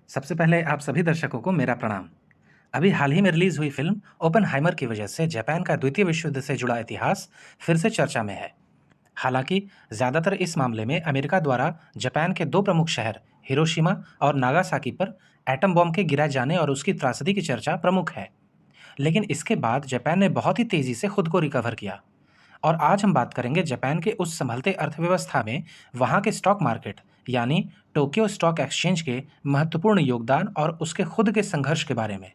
सबसे पहले आप सभी दर्शकों को मेरा प्रणाम। अभी हाल ही में रिलीज हुई फिल्म ओपेनहाइमर की वजह से जापान का द्वितीय विश्व युद्ध से जुड़ा इतिहास फिर से चर्चा में है। हालांकि ज्यादातर इस मामले में अमेरिका द्वारा जापान के दो प्रमुख शहर हिरोशिमा और नागासाकी पर एटम बॉम्ब के गिराए जाने और उसकी त्रासदी की चर्चा प्रमुख है। लेकिन इसके बाद जापान ने बहुत ही तेजी से खुद को रिकवर किया। और आज हम बात करेंगे जापान के उस संभलते अर्थव्यवस्था में वहाँ के स्टॉक मार्केट यानी टोक्यो स्टॉक एक्सचेंज के महत्वपूर्ण योगदान और उसके खुद के संघर्ष के बारे में।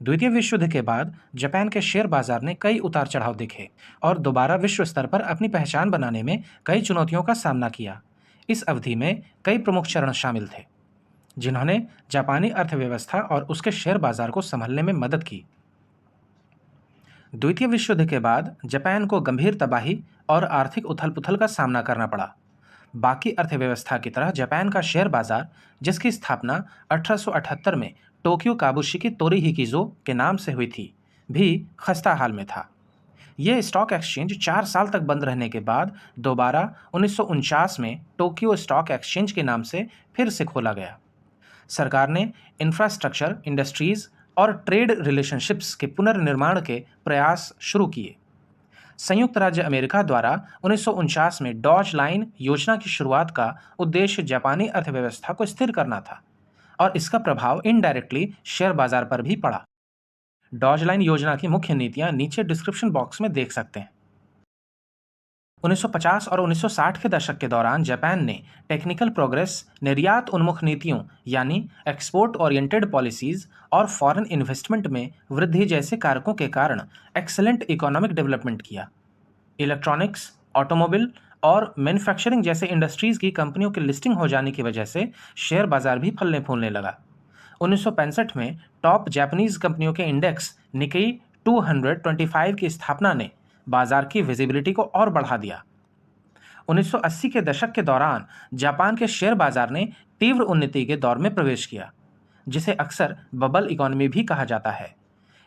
द्वितीय विश्व युद्ध के बाद जापान के शेयर बाजार ने कई उतार चढ़ाव देखे और दोबारा विश्व स्तर पर अपनी पहचान बनाने में कई चुनौतियों का सामना किया। इस अवधि में कई प्रमुख चरण शामिल थे जिन्होंने जापानी अर्थव्यवस्था और उसके शेयर बाजार को संभलने में मदद की। द्वितीय विश्व युद्ध के बाद जापान को गंभीर तबाही और आर्थिक उथल-पुथल का सामना करना पड़ा। बाकी अर्थव्यवस्था की तरह जापान का शेयर बाजार, जिसकी स्थापना 1878 में टोक्यो काबुशिकी तोरिहिकिजो के नाम से हुई थी, भी खस्ता हाल में था। यह स्टॉक एक्सचेंज 4 साल तक बंद रहने के बाद दोबारा 1949 में टोक्यो स्टॉक एक्सचेंज के नाम से फिर से खोला गया। सरकार ने इंफ्रास्ट्रक्चर, इंडस्ट्रीज और ट्रेड रिलेशनशिप्स के पुनर्निर्माण के प्रयास शुरू किए। संयुक्त राज्य अमेरिका द्वारा 1949 में डॉज लाइन योजना की शुरुआत का उद्देश्य जापानी अर्थव्यवस्था को स्थिर करना था और इसका प्रभाव इनडायरेक्टली शेयर बाजार पर भी पड़ा। डॉज लाइन योजना की मुख्य नीतियां नीचे डिस्क्रिप्शन बॉक्स में देख सकते हैं। 1950 और 1960 के दशक के दौरान जापान ने टेक्निकल प्रोग्रेस, निर्यात उन्मुख नीतियों यानी एक्सपोर्ट ओरिएंटेड पॉलिसीज और फॉरेन इन्वेस्टमेंट में वृद्धि जैसे कारकों के कारण एक्सेलेंट इकोनॉमिक डेवलपमेंट किया। इलेक्ट्रॉनिक्स, ऑटोमोबाइल और मैन्युफैक्चरिंग जैसे इंडस्ट्रीज की कंपनियों के लिस्टिंग हो जाने की वजह से शेयर बाजार भी फलने फूलने लगा। 1965 में टॉप जापानीज कंपनियों के इंडेक्स निकेई 225 की स्थापना ने बाजार की विजिबिलिटी को और बढ़ा दिया। 1980 के दशक के दौरान जापान के शेयर बाजार ने तीव्र उन्नति के दौर में प्रवेश किया, जिसे अक्सर बबल इकोनॉमी भी कहा जाता है।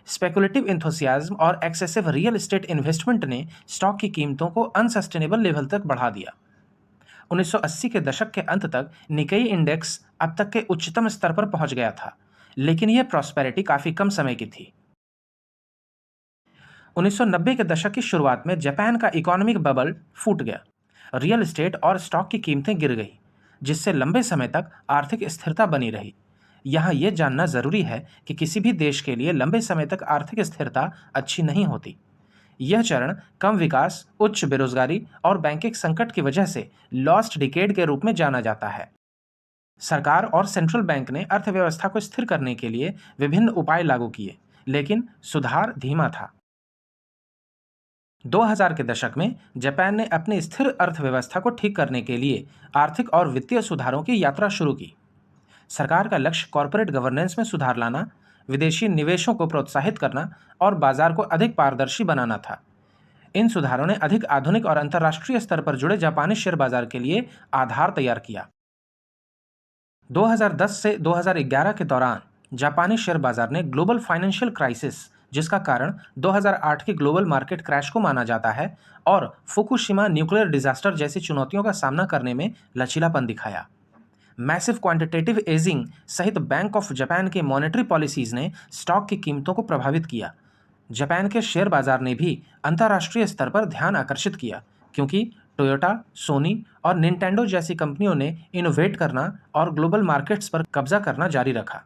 स्पेकुलेटिव एंथुसियाज्म और एक्सेसिव रियल एस्टेट इन्वेस्टमेंट ने स्टॉक की कीमतों को अनसस्टेनेबल लेवल तक बढ़ा दिया। 1980 के दशक के अंत तक निकेई इंडेक्स अब तक के उच्चतम स्तर पर पहुंच गया था, लेकिन यह प्रॉस्पेरिटी काफी कम समय की थी। 1990 के दशक की शुरुआत में जापान का इकोनॉमिक बबल फूट गया। रियल एस्टेट और स्टॉक की कीमतें गिर गई, जिससे लंबे समय तक आर्थिक स्थिरता बनी रही। यहाँ यह जानना जरूरी है कि किसी भी देश के लिए लंबे समय तक आर्थिक स्थिरता अच्छी नहीं होती। यह चरण कम विकास, उच्च बेरोजगारी और बैंकिंग संकट की वजह से लॉस्ट डिकेड के रूप में जाना जाता है। सरकार और सेंट्रल बैंक ने अर्थव्यवस्था को स्थिर करने के लिए विभिन्न उपाय लागू किए, लेकिन सुधार धीमा था। 2000 के दशक में जापान ने अपनी स्थिर अर्थव्यवस्था को ठीक करने के लिए आर्थिक और वित्तीय सुधारों की यात्रा शुरू की। सरकार का लक्ष्य कॉरपोरेट गवर्नेंस में सुधार लाना, विदेशी निवेशों को प्रोत्साहित करना और बाजार को अधिक पारदर्शी बनाना था। इन सुधारों ने अधिक आधुनिक और अंतर्राष्ट्रीय स्तर पर जुड़े जापानी शेयर बाजार के लिए आधार तैयार किया। 2010 से 2011 के दौरान जापानी शेयर बाजार ने ग्लोबल फाइनेंशियल क्राइसिस, जिसका कारण 2008 के ग्लोबल मार्केट क्रैश को माना जाता है, और फुकुशिमा न्यूक्लियर डिजास्टर जैसी चुनौतियों का सामना करने में लचीलापन दिखाया। मैसिव क्वांटिटेटिव एजिंग सहित बैंक ऑफ जापान की मॉनेटरी पॉलिसीज ने स्टॉक की कीमतों को प्रभावित किया। जापान के शेयर बाजार ने भी अंतर्राष्ट्रीय स्तर पर ध्यान आकर्षित किया, क्योंकि टोयोटा, सोनी और निंटेंडो जैसी कंपनियों ने इनोवेट करना और ग्लोबल मार्केट्स पर कब्जा करना जारी रखा।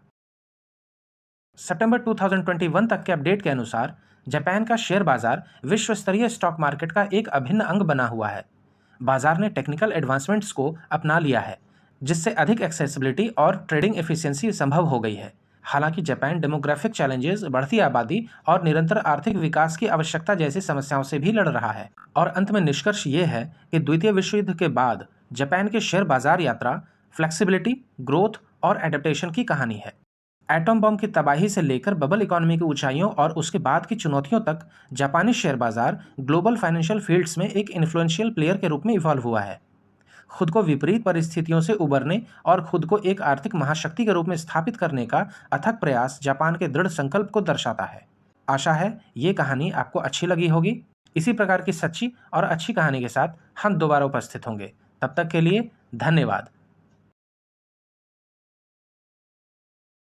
सितंबर 2021 तक के अपडेट के अनुसार जापान का शेयर बाजार विश्व स्तरीय स्टॉक मार्केट का एक अभिन्न अंग बना हुआ है। बाजार ने टेक्निकल एडवांसमेंट्स को अपना लिया है, जिससे अधिक एक्सेसिबिलिटी और ट्रेडिंग एफिशिएंसी संभव हो गई है। हालांकि जापान डेमोग्राफिक चैलेंजेस, बढ़ती आबादी और निरंतर आर्थिक विकास की आवश्यकता जैसी समस्याओं से भी लड़ रहा है। और अंत में निष्कर्ष ये है कि द्वितीय विश्व युद्ध के बाद जापान के शेयर बाजार यात्रा फ्लेक्सिबिलिटी, ग्रोथ और एडेप्टेशन की कहानी है। एटम बम की तबाही से लेकर बबल इकोनॉमी की ऊंचाइयों और उसके बाद की चुनौतियों तक जापानी शेयर बाजार ग्लोबल फाइनेंशियल फील्ड्स में एक इन्फ्लुएंशियल प्लेयर के रूप में इवॉल्व हुआ है। खुद को विपरीत परिस्थितियों से उबरने और खुद को एक आर्थिक महाशक्ति के रूप में स्थापित करने का अथक प्रयास जापान के दृढ़ संकल्प को दर्शाता है। आशा है ये कहानी आपको अच्छी लगी होगी। इसी प्रकार की सच्ची और अच्छी कहानी के साथ हम दोबारा उपस्थित होंगे। तब तक के लिए धन्यवाद।